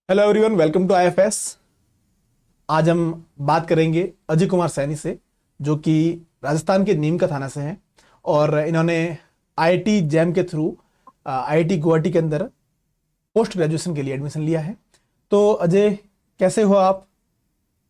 Hello everyone, welcome to IFS. आज हम बात करेंगे अजय कुमार सैनी से, जो कि राजस्थान के नीम का थाना से हैं और इन्होंने आईआईटी जैम के थ्रू आईआईटी गुवाहाटी के अंदर पोस्ट ग्रेजुएशन के लिए एडमिशन लिया है। तो अजय, कैसे हो आप?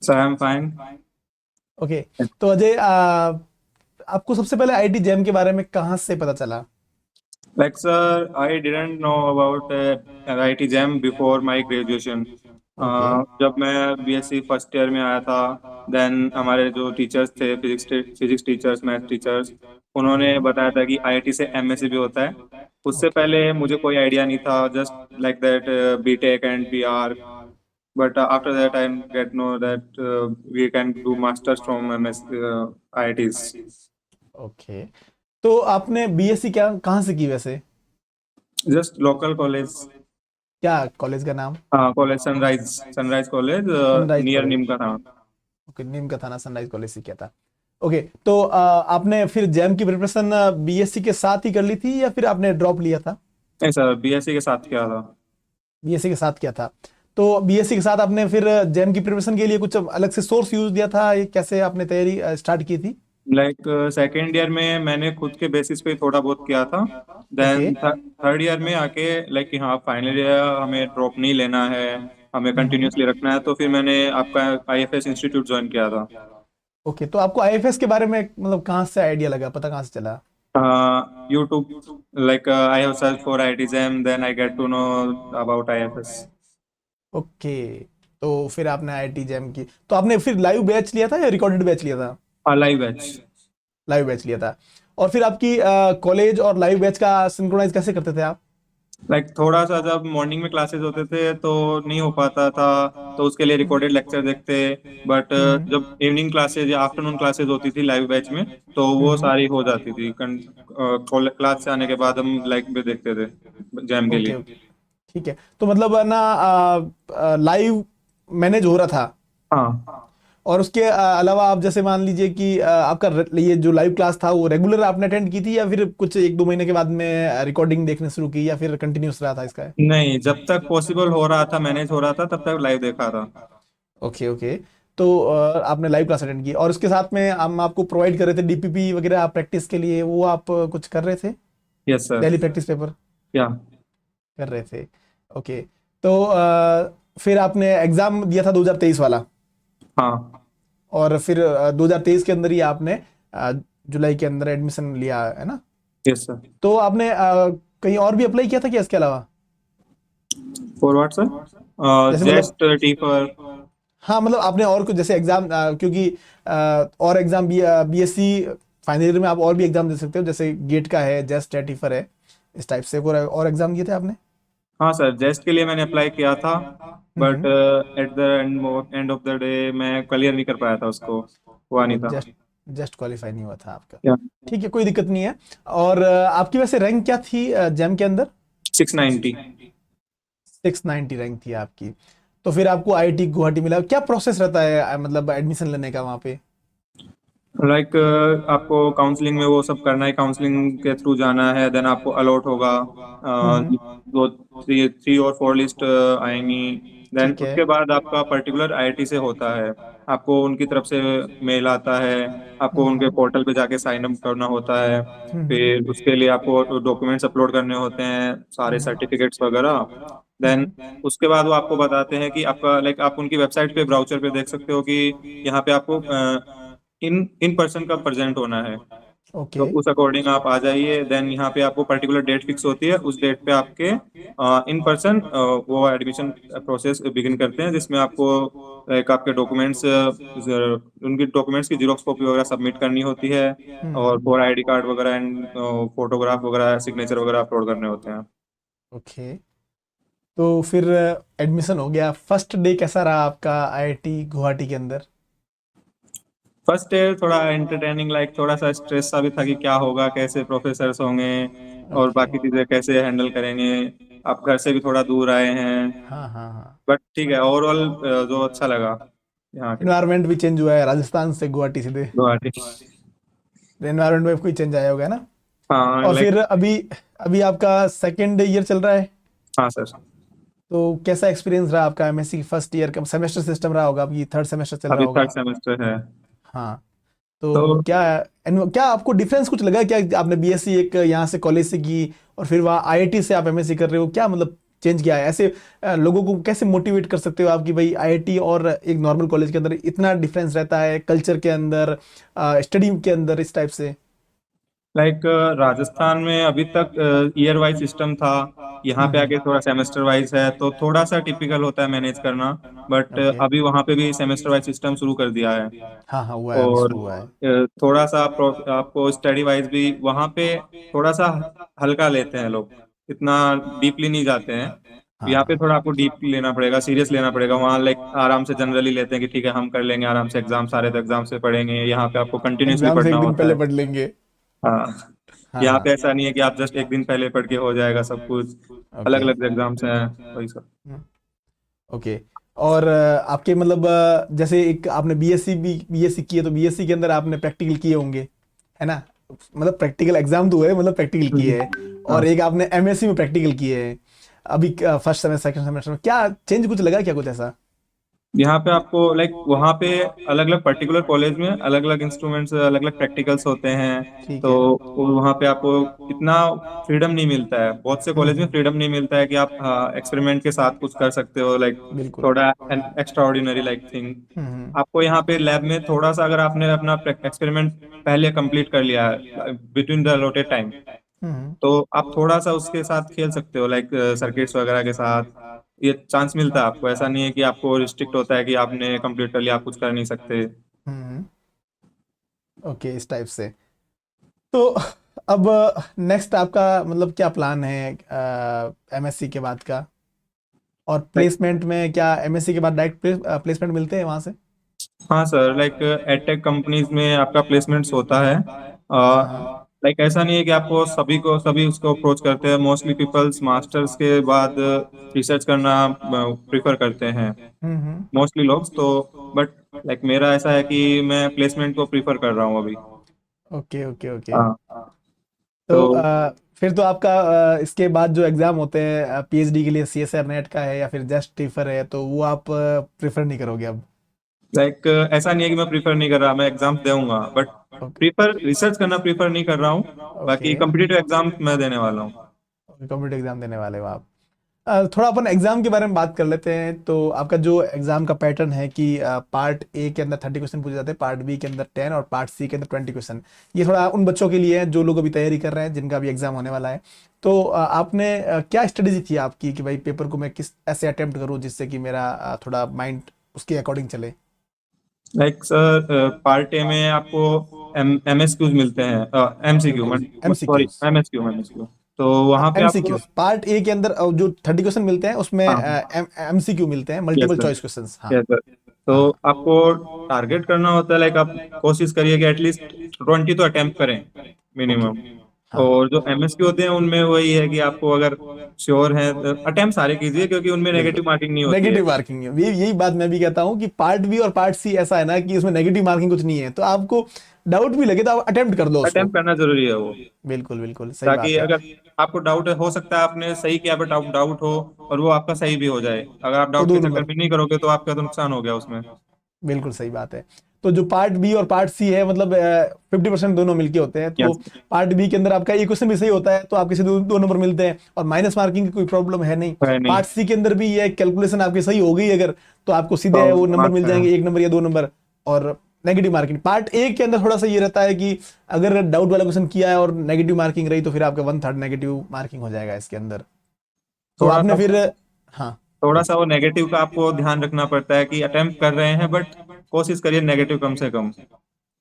So I'm fine. ओके। तो अजय, आपको सबसे पहले आईआईटी जैम के बारे में कहाँ से पता चला? Like sir, I didn't know about IIT JAM before my graduation. Okay. जब मैं बीएससी फर्स्ट ईयर में आया था, देन हमारे जो टीचर्स थे, फिजिक्स टीचर्स, मैथ टीचर्स, उन्होंने बताया था कि आईआईटी से एमएससी भी होता है। उससे ओके। पहले मुझे कोई आइडिया नहीं था, just like that BTech and BR, but after that I get know that we can do masters from MS IITs. Okay. तो आपने बीएससी क्या कहाँ से की वैसे? Just local college. क्या कॉलेज का नाम? हाँ, college Sunrise college Sunrise near college. नीम का था। ओके, नीम का थाना सनराइज कॉलेज से किया था। ओके। तो आपने फिर जैम की प्रिपरेशन बीएससी के साथ ही कर ली थी या फिर आपने ड्रॉप लिया था? नहीं सर, बीएससी के साथ किया था। बीएससी के साथ किया था। तो बीएससी के साथ आपने फिर जैम की प्रिपरेशन के लिए कुछ अलग से सोर्स यूज दिया था? ये कैसे आपने तैयारी स्टार्ट की थी? लाइक सेकेंड ईयर में मैंने खुद के बेसिस पे थोड़ा बहुत किया था। ओके। देन थर्ड ईयर में आके लाइक कि हाँ फाइनल ईयर हमें ड्रॉप नहीं लेना है, हमें कंटिन्यूअसली रखना है, तो फिर मैंने आपका आईएफएस इंस्टीट्यूट ज्वाइन किया था। ओके, तो आपको आईएफएस के बारे में मतलब कहाँ से आइडिया लगा, पता कहाँ से चला? YouTube, like I have search for IIT JAM, then I get to know about IFS. Okay. तो फिर आपने आईआईटी जैम की, तो आपने फिर लाइव बैच लिया था या रिकॉर्डेड बैच लिया था? Live batch. लाइव बैच लिया था। और फिर आपकी कॉलेज और लाइव बैच का सिंक्रोनाइज कैसे करते थे आप? लाइक थोड़ा सा जब मॉर्निंग में क्लासेस होते थे तो नहीं हो पाता था, तो उसके लिए रिकॉर्डेड लेक्चर देखते। बट जब इवनिंग क्लासेस या आफ्टरनून क्लासेस होती थी लाइव बैच में, तो वो सारी हो जाती थी। क्लास से आने के बाद हम लाइव में देखते थे जैम के ओके लिए। ओके। ठीक है, तो मतलब है ना, लाइव मैनेज हो रहा था। हाँ और उसके अलावा आप जैसे मान लीजिए कि आपका ये जो लाइव क्लास था वो रेगुलर आपने अटेंड की थी या फिर कुछ एक दो महीने के बाद में रिकॉर्डिंग देखने शुरू की या फिर कंटिन्यूस रहा था इसका? नहीं, जब तक पॉसिबल हो रहा था, मैनेज हो रहा था, तब तक लाइव देखा था। Okay okay. तो आपने लाइव क्लास अटेंड की और उसके साथ में हम आपको प्रोवाइड कर रहे थे डीपीपी वगैरह आप प्रैक्टिस के लिए, वो आप कुछ कर रहे थे? Yes sir. Daily practice paper या कर रहे थे? ओके। तो फिर आपने एग्जाम दिया था 2023 वाला हाँ। और फिर 2023 के अंदर ही आपने अ, जुलाई के अंदर एडमिशन लिया है ना? Yes sir. तो आपने कहीं और भी अप्लाई किया था क्या इसके अलावा? For what sir? जैसे मतलब, जस्ट टी फॉर। हाँ मतलब आपने और कुछ जैसे एग्जाम, क्योंकि और एग्जाम बीएससी फाइनल ईयर में आप और भी एग्जाम दे सकते हो, जैसे गेट का है, जेस्ट टेटिफर है, इस टाइप से कोई और एग्जाम दिए थे आपने? हाँ सर, जेस्ट के लिए मैंने अप्लाई किया था, but hmm. At the end of the day मैं क्लियर नहीं कर पाया था उसको, हुआ ओ, नहीं था। जस्ट जस्ट क्वालिफाई नहीं हुआ था आपका। या ठीक है, कोई दिक्कत नहीं है। और आपकी वैसे रैंक क्या थी जैम के अंदर? 690। 690 रैंक थी आपकी। तो फिर आपको आईआईटी गुवाहाटी मिला। क्या प्रोसेस रहता है मतलब एडमिशन लेने का वहाँ पे? लाइक आपको काउंसलिंग में वो सब करना है, काउंसलिंग के थ्रू जाना है, देन आपको अलॉट होगा। दो थ्री थ्री और फोर लिस्ट आएंगी। देन ठीक है। उसके बाद आपका पर्टिकुलर आईआईटी से होता है, आपको उनकी तरफ से मेल आता है, आपको उनके पोर्टल पे जाके साइन अप करना होता है। फिर उसके लिए आपको डॉक्यूमेंट्स अपलोड करने होते हैं, सारे सर्टिफिकेट्स वगैरह। देन उसके बाद वो आपको बताते हैं कि आपका लाइक आप उनकी वेबसाइट पे ब्राउचर पे देख सकते हो कि यहाँ पे आपको इन इन पर्सन का प्रेजेंट होना है। तो ओके। उस अकॉर्डिंग आप आ जाइए, देन यहाँ पे आपको पर्टिकुलर डेट फिक्स होती है, उस डेट पे आपके इन पर्सन वो एडमिशन प्रोसेस बिगिन करते हैं, जिसमें आपको एक आपके डॉक्यूमेंट्स, उनकी डॉक्यूमेंट्स की जीरोक्स कॉपी वगैरह सबमिट करनी होती है, और फॉर आईडी कार्ड वगैरह एंड फोटोग्राफ वगैरह सिग्नेचर वगैरह अपलोड करने होते हैं। ओके। तो फिर एडमिशन हो गया, फर्स्ट डे कैसा रहा आपका आईआईटी गुवाहाटी के अंदर? फर्स्ट डे थोड़ा एंटरटेनिंग, लाइक थोड़ा सा स्ट्रेस सा भी था कि क्या होगा, कैसे प्रोफेसर्स होंगे और ओके। बाकी चीजें कैसे हैंडल करेंगे। आप घर से भी थोड़ा दूर आए हैं, हाँ हाँ हाँ। बट ठीक है, ओवरऑल जो अच्छा लगा यहाँ के। इन्वायरमेंट भी चेंज हुआ है राजस्थान से गुवाहाटी सीधे? गुवाहाटी। एनवायरनमेंट में कोई चेंज आया होगा ना? हाँ और लाइक। फिर अभी अभी आपका सेकेंड ईयर चल रहा है? हाँ सर। तो कैसा एक्सपीरियंस रहा आपका एमएससी की फर्स्ट ईयर का? सेमेस्टर सिस्टम रहा होगा, आपकी थर्ड सेमेस्टर चल रहा अभी थर्ड होगा। सेमेस्टर है। हाँ। तो तो क्या आपको डिफरेंस कुछ लगा क्या? आपने बीएससी एक यहाँ से कॉलेज से की और फिर वहाँ आईआईटी से आप एमएससी कर रहे हो, क्या मतलब चेंज किया है ऐसे? लोगों को कैसे मोटिवेट कर सकते हो आप कि भाई आईआईटी और एक नॉर्मल कॉलेज के अंदर इतना डिफरेंस रहता है, कल्चर के अंदर, स्टडी के अंदर, इस टाइप से? लाइक राजस्थान में अभी तक ईयर वाइज सिस्टम था। यहाँ पे आके थोड़ा सेमेस्टर वाइज है, तो थोड़ा सा टिपिकल होता है मैनेज करना। But okay. अभी वहाँ पे भी सेमेस्टर वाइज सिस्टम शुरू कर दिया है। हाँ हाँ, हुआ है, अभी और शुरू हुआ है। थोड़ा सा आपको स्टडी वाइज भी वहाँ पे थोड़ा सा हल्का लेते हैं लोग, इतना डीपली नहीं जाते हैं। हाँ यहाँ पे हाँ। थोड़ा आपको डीपली लेना पड़ेगा, सीरियस लेना पड़ेगा। वहाँ लाइक आराम से जनरली लेते हैं कि ठीक है हम कर लेंगे आराम से, एग्जाम सारे तो एग्जाम से पढ़ेंगे। यहाँ पे आपको कंटिन्यूसली एग्जाम से पढ़ना एक दिन होता पहले है। पढ़ लेंगे। हाँ, हाँ यहाँ हाँ। पे ऐसा नहीं है कि आप जस्ट एक दिन पहले पढ़ के हो जाएगा सब कुछ। अलग ओके। अलग एग्जाम्स हैं, वही सब। ओके। और आपके मतलब जैसे एक आपने बीएससी की है, तो बीएससी के अंदर आपने प्रैक्टिकल किए होंगे, है ना? मतलब प्रैक्टिकल एग्जाम तो हुए, मतलब प्रैक्टिकल किए हैं। और हाँ, एक आपने एमएससी में प्रैक्टिकल किए हैं। अभी फर्स्ट सेमेस्टर सेकंड सेमेस्टर में क्या चेंज कुछ लगा क्या, कुछ ऐसा? यहाँ पे आपको लाइक वहाँ पे अलग अलग पर्टिकुलर कॉलेज में अलग अलग इंस्ट्रूमेंट्स, अलग अलग प्रैक्टिकल्स होते हैं। ठीक तो है। वहाँ पे आपको इतना फ्रीडम नहीं मिलता है, बहुत से कॉलेज में हम्म। फ्रीडम नहीं मिलता है कि आप एक्सपेरिमेंट के साथ कुछ कर सकते हो, लाइक बिल्कुल। थोड़ा एक्स्ट्रा ऑर्डिनरी लाइक थिंग। हम्म। आपको यहाँ पे लैब में थोड़ा सा अगर आपने अपना एक्सपेरिमेंट पहले कंप्लीट कर लिया है बिटवीन द अलोटेड टाइम, हम्म। तो आप थोड़ा सा उसके साथ खेल सकते हो, लाइक सर्किट्स वगैरह के साथ। ये चांस मिलता है आपको, ऐसा नहीं है कि आपको रिस्ट्रिक्ट होता है कि आपने कंप्लीट कर लिया आप कुछ कर नहीं सकते। हम्म। ओके, इस टाइप से। तो अब नेक्स्ट आपका मतलब क्या प्लान है एमएससी के बाद का? और लाइक प्लेसमेंट में क्या एमएससी के बाद डायरेक्ट प्लेसमेंट मिलते हैं वहां से? हाँ सर, लाइक एडटेक कंपनीज में आपका प्लेसमेंट्स होता है। हाँ हाँ। लाइक ऐसा नहीं है कि आपको सभी उसको अप्रोच करते हैं। मोस्टली पीपल्स मास्टर्स के बाद रिसर्च करना प्रिफर करते हैं, हम्म। मोस्टली लोग तो। बट लाइक मेरा ऐसा है कि मैं प्लेसमेंट को प्रिफर कर रहा हूँ अभी। Okay okay okay. हाँ। तो तो फिर तो आपका इसके बाद जो एग्जाम होते हैं पीएचडी के लिए, सीएसआर नेट का है या फिर जस्ट टीफर है, तो वो आप प्रेफर नहीं करोगे अब? लाइक ऐसा नहीं है कि मैं प्रीफर नहीं कर रहा, मैं एग्जाम दूंगा, बट ओके प्रीफर रिसर्च करना प्रीफर नहीं कर रहा हूँ। ओके। बाकी कम्पिटिटिव एग्जाम मैं देने वाला हूँ। कॉम्पिटिटिव एग्जाम देने वाले हो आप? थोड़ा अपन एग्जाम के बारे में बात कर लेते हैं। तो आपका जो एग्जाम का पैटर्न है कि पार्ट ए के अंदर 30 क्वेश्चन पूछे जाते हैं, पार्ट बी के अंदर 10 और पार्ट सी के अंदर 20 क्वेश्चन। ये थोड़ा उन बच्चों के लिए है जो लोग अभी तैयारी कर रहे हैं, जिनका भी एग्जाम होने वाला है। तो आपने क्या स्ट्रेटेजी थी आपकी कि भाई पेपर को मैं किस ऐसे अटेम्प्ट करूं जिससे कि मेरा थोड़ा माइंड उसके अकॉर्डिंग चले? लाइक सर, पार्ट ए में आपको एमएसक्यूज मिलते हैं, एमसीक्यू, सॉरी, एमसीक्यूज। एमएसक्यू। तो वहाँ पे आपको, एमसीक्यूज पार्ट ए के अंदर जो 30 क्वेश्चन मिलते हैं उसमें हाँ, एमसीक्यू मिलते हैं, yes multiple sir, choice questions. हाँ यस सर। तो हाँ आपको टारगेट करना होता है, लाइक आप कोशिश करिए कि एटलीस्ट 20 तो अटेम्प्ट करें ओके। मिनिमम। हाँ और जो एमएसक्यू होते हैं उनमें वही है कि आपको अगर श्योर है, अटेम्प्ट सारे कीजिए क्योंकि उनमें नेगेटिव बिल्कुल। मार्किंग नहीं होती है। नेगेटिव मार्किंग है, यही बात मैं भी कहता हूँ कि पार्ट बी और पार्ट सी ऐसा है ना कि उसमें नेगेटिव मार्किंग कुछ नहीं है, तो आपको डाउट भी लगे तो आप अटेम्प्ट कर लो उसको। अटेम्प्ट करना जरूरी है वो, बिल्कुल बिल्कुल सही ताकि बात है। अगर आपको डाउट हो सकता है आपने सही किया, बट डाउट हो और वो आपका सही भी हो जाए। अगर आप तो डाउट दो के चक्कर नंबर। में नहीं करोगे तो आपका तो नुकसान हो गया उसमें। बिल्कुल सही बात है। तो जो पार्ट बी और पार्ट सी है, मतलब 50% दोनों मिलके होते हैं। तो यस। पार्ट बी के अंदर आपका एक क्वेश्चन भी सही होता है तो आपके से दो नंबर मिलते हैं और माइनस मार्किंग की कोई प्रॉब्लम है नहीं। है नहीं। पार्ट सी के अंदर भी ये कैलकुलेशन आपकी सही हो गई अगर, तो आपको तो सीधे वो नंबर मिल मार्क्स है। जाएंगे, एक नंबर या दो नंबर। और नेगेटिव मार्किंग पार्ट ए के अंदर थोड़ा सा ये रहता है कि अगर डाउट वाला क्वेश्चन किया है और नेगेटिव मार्किंग रही तो फिर आपका 1/3 नेगेटिव मार्किंग हो जाएगा इसके अंदर। तो थोड़ा आपने सा फिर, हाँ थोड़ा बोलिए। सा वो नेगेटिव का आपको ध्यान रखना पड़ता है कि अटेम्प्ट कर रहे हैं बट कोशिश करिए नेगेटिव कम से कम।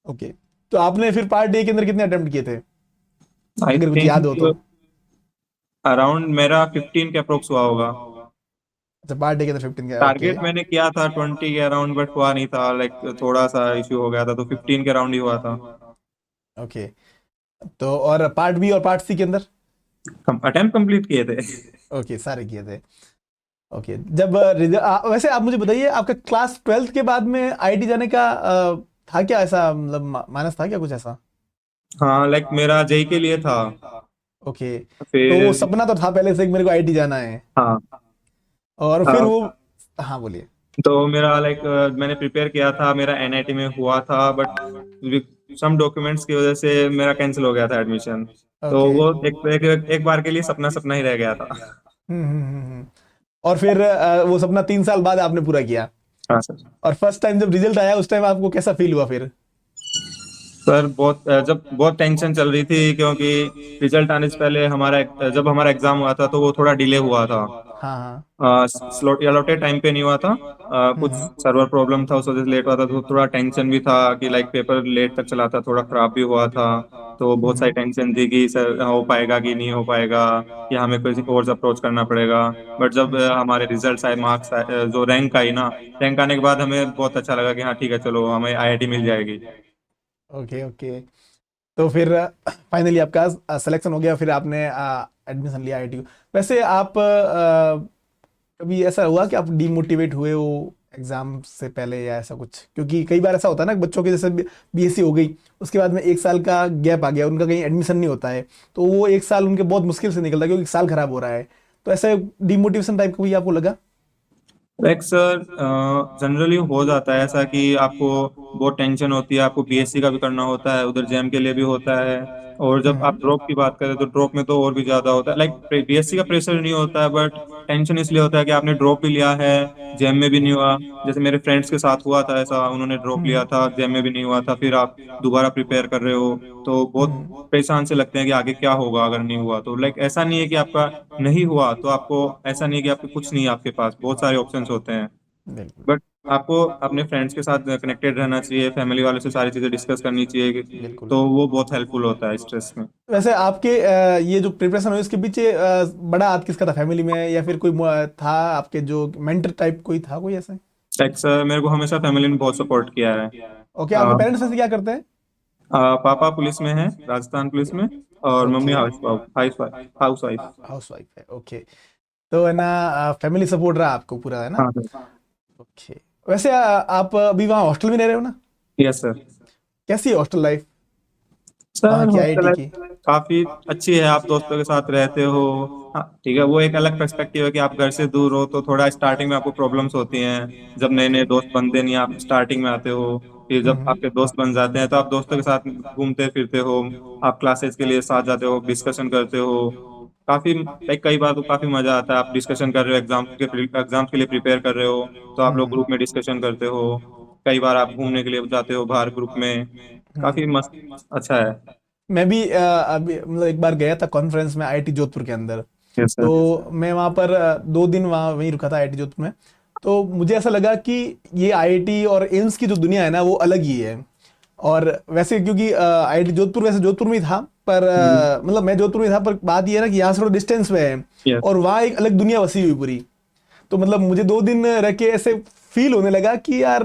ओके। तो आपने फिर पार्ट ए के अंदर कितने अटेम्प्ट किए थे, आई अगर कुछ याद हो तो? थिंक अराउंड मेरा 15 के अप्रोक्स हुआ होगा। अच्छा, पार्ट ए के अंदर 15 का, ओके। टारगेट मैंने किया था 20 के अराउंड, बट हुआ नहीं था, लाइक थोड़ा सा इश्यू हो गया था, तो 15 के अराउंड ही हुआ था। ओके। तो और पार्ट बी और पार्ट सी के अंदर? अटेम्प्ट कंप्लीट किए थे। ओके, सारे किए थे। ओके। जब वैसे आप मुझे बताइए, आपका क्लास 12th के बाद में आईआईटी जाने का था क्या, ऐसा मतलब मानस था क्या कुछ ऐसा? हाँ, लाइक मेरा जेई के लिए था। ओके। तो वो फिर सपना तो था पहले से कि मेरे को आईआईटी जाना है। हाँ, और फिर अ, वो, हाँ बोलिए। तो मेरा लाइक मैंने प्रिपेयर किया था, मेरा एनआईटी में हुआ था, बट सम डॉक्यूमेंट्स की वजह से मेरा कैंसिल हो गया था एडमिशन। तो ओके। वो एक बार के लिए सपना सपना ही रह गया था। और फिर वो सपना 3 साल बाद आपने पूरा किया। हाँ सर। और फर्स्ट टाइम जब रिजल्ट आया उस टाइम आपको कैसा फील हुआ फिर? सर बहुत जब बहुत टेंशन चल रही थी, क्योंकि रिजल्ट आने से पहले जब हमारा एग्जाम हुआ था तो वो थोड़ा डिले हुआ था। हाँ हाँ। स्लॉट अलॉटेड टाइम पे नहीं हुआ था। कुछ सर्वर प्रॉब्लम था, उस वजह से लेट हुआ था, तो थोड़ा टेंशन भी था कि लाइक पेपर लेट तक चला था, थोड़ा खराब भी हुआ था। तो बहुत सारी टेंशन थी कि सर हो पाएगा कि नहीं हो पाएगा, कि हमें कोई और अप्रोच करना पड़ेगा। बट जब हमारे रिजल्ट्स आए, मार्क्स आए, जो रैंक आई ना, रैंक आने के बाद हमें बहुत अच्छा लगा कि हाँ ठीक है, चलो हमें आईआईटी मिल जाएगी। Okay okay. तो फिर फाइनली आपका सिलेक्शन हो गया, फिर आपने एडमिशन लिया आईआईटी को। वैसे आप कभी ऐसा हुआ कि आप डीमोटिवेट हुए हो एग्जाम से पहले या ऐसा कुछ? क्योंकि कई बार ऐसा होता है ना, बच्चों के जैसे बीएससी हो गई, उसके बाद में 1 साल का गैप आ गया, उनका कहीं एडमिशन नहीं होता है, तो वो 1 साल उनके बहुत मुश्किल से निकलता है क्योंकि साल खराब हो रहा है। तो ऐसा डिमोटिवेशन टाइप का भी आपको लगा? लाइक सर, जनरली हो जाता है ऐसा कि आपको बहुत टेंशन होती है, आपको बीएससी का भी करना होता है, उधर जेम के लिए भी होता है। और जब आप ड्रॉप की बात करें तो ड्रॉप में तो और भी ज्यादा होता है। लाइक बीएससी का प्रेशर नहीं होता है, बट टेंशन इसलिए होता है कि आपने ड्रॉप भी लिया है, जेम में भी नहीं हुआ। जैसे मेरे फ्रेंड्स के साथ हुआ था ऐसा, उन्होंने ड्रॉप लिया था, जेम में भी नहीं हुआ था, फिर आप दोबारा प्रिपेयर कर रहे हो, तो बहुत परेशान से लगते हैं कि आगे क्या होगा अगर नहीं हुआ तो। लाइक ऐसा नहीं है कि आपका नहीं हुआ तो आपको, ऐसा नहीं है कि आपके कुछ नहीं है, आपके पास बहुत सारे ऑप्शंस होते हैं। बिल्कुल बट आपको अपने फ्रेंड्स के साथ कनेक्टेड रहना चाहिए, फैमिली वालों से सारी चीजें डिस्कस करनी चाहिए बिल्कुल। तो वो बहुत हेल्पफुल होता है स्ट्रेस में। वैसे आपके ये जो प्रिपरेशन हुई इसके पीछे बड़ा हाथ किसका था, फैमिली में या फिर कोई था आपके जो मेंटर टाइप, कोई था कोई ऐसे? लाइक सर, मेरे को हमेशा फैमिली ने बहुत सपोर्ट किया है। ओके, आपके अ, पेरेंट्स वैसे क्या करते हैं? पापा पुलिस में हैं, राजस्थान पुलिस में। और mummy okay. House wife. House wife है, ओके। तो है ना, फैमिली सपोर्ट रहा आपको पूरा, है ना? हाँ सर। ओके। वैसे आप अभी वहाँ हॉस्टल में रह रहे हो ना? Yes sir. कैसी है हॉस्टल लाइफ वहाँ सर की, हॉस्टल आईआईटी लाइफ की? काफी अच्छी है, आप दोस्तों के साथ रहते हो। हाँ ठीक है, वो एक अलग पर्सपेक्टिव है कि आप घर से दूर हो तो थोड़ा स्टार्टिंग में आपको प्रॉब्लम्स होती हैं, जब नए ओके। नए दोस्त बनते नहीं, आप स्टार्टिंग में आते हो। फिर जब आपके दोस्त बन जाते हैं तो आप दोस्तों के साथ घूमते फिरते हो, आप क्लासेस के लिए साथ जाते हो, डिस्कशन करते हो। काफी लाइक कई बार तो काफी मजा आता है, आप डिस्कशन कर रहे हो, एग्जाम के लिए प्रिपेयर कर रहे हो, तो आप लोग ग्रुप में डिस्कशन करते हो। कई बार आप घूमने के लिए जाते हो बाहर ग्रुप में। काफी मस्त, अच्छा है। मैं भी अभी मतलब एक बार गया था कॉन्फ्रेंस में आईआईटी जोधपुर के अंदर। Yes sir. तो मैं वहाँ पर 2 दिन वहाँ वहीं रुका था आईआईटी जोधपुर में। तो मुझे ऐसा लगा कि ये आईआईटी और एम्स की जो दुनिया है ना वो अलग ही है। और वैसे क्योंकि आईआईटी जोधपुर वैसे जोधपुर में ही था, पर मतलब मैं जोधपुर में था, पर बात ये है ना कि यहाँ से थोड़ा डिस्टेंस में है यस। और वहाँ एक अलग दुनिया बसी हुई पूरी। तो मतलब मुझे 2 दिन रह के ऐसे फील होने लगा कि यार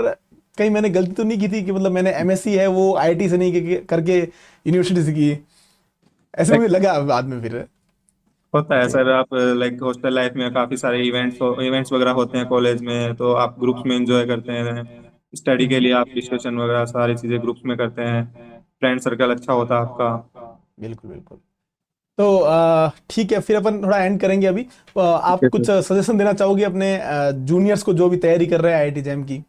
कहीं मैंने गलती तो नहीं की थी कि मतलब मैंने एमएससी है वो आईआईटी से नहीं करके यूनिवर्सिटी से की। ऐसे मुझे लगा बाद में फिर। होता है ओके। सर, आप लाइक हॉस्टल लाइफ में काफी सारे इवेंट्स वगैरह होते हैं कॉलेज में, तो आप ग्रुप्स में एंजॉय करते हैं। स्टडी के लिए आप डिस्कशन वगैरह सारी चीजें ग्रुप्स में करते हैं। फ्रेंड सर्कल अच्छा होता है आपका। बिल्कुल बिल्कुल। तो ठीक है, फिर अपन थोड़ा एंड करेंगे अभी। ठीक आप है कुछ सर। सजेशन देना चाहोगे अपने जूनियर्स को जो भी तैयारी कर रहे हैं आईआईटी जैम की?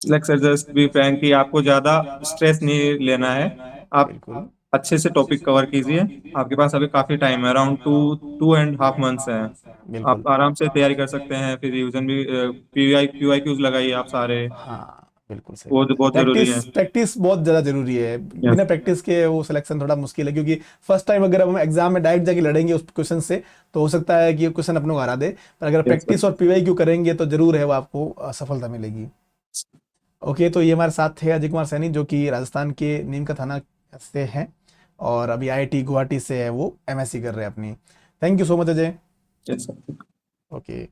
Like sir, just be frank कि आपको ज्यादा स्ट्रेस नहीं लेना है। आप बिल्कुल अच्छे से टॉपिक कवर कीजिए। आपके पास अभी काफी टाइम है, अराउंड 2.5 मंथ्स है। बिल्कुल। आप आराम से तैयारी कर सकते हैं, फिर रिवीजन भी, पीवाई क्यूज लगाइए आप सारे। हाँ बिल्कुल सही वो बात जो है, बहुत जरूरी प्रैक्टिस है। प्रैक्टिस बहुत ज़्यादा जरूरी है। यस। बिना प्रैक्टिस के वो सिलेक्शन थोड़ा मुश्किल है, क्योंकि फर्स्ट टाइम अगर हम एग्जाम में डायरेक्ट जाके लड़ेंगे उस क्वेश्चन से तो हो सकता है कि क्वेश्चन अपने को हरा दे। पर अगर यस सर। प्रैक्टिस और पीवाई क्यू करेंगे तो जरूर है वो आपको सफलता मिलेगी। ओके, तो ये हमारे साथ थे अजय कुमार सैनी, जो कि राजस्थान के नीम का थाना से हैं और अभी आईआईटी गुवाहाटी से है, वो एमएससी कर रहे हैं अपनी। Thank you so much Ajay. Yes sir. Okay.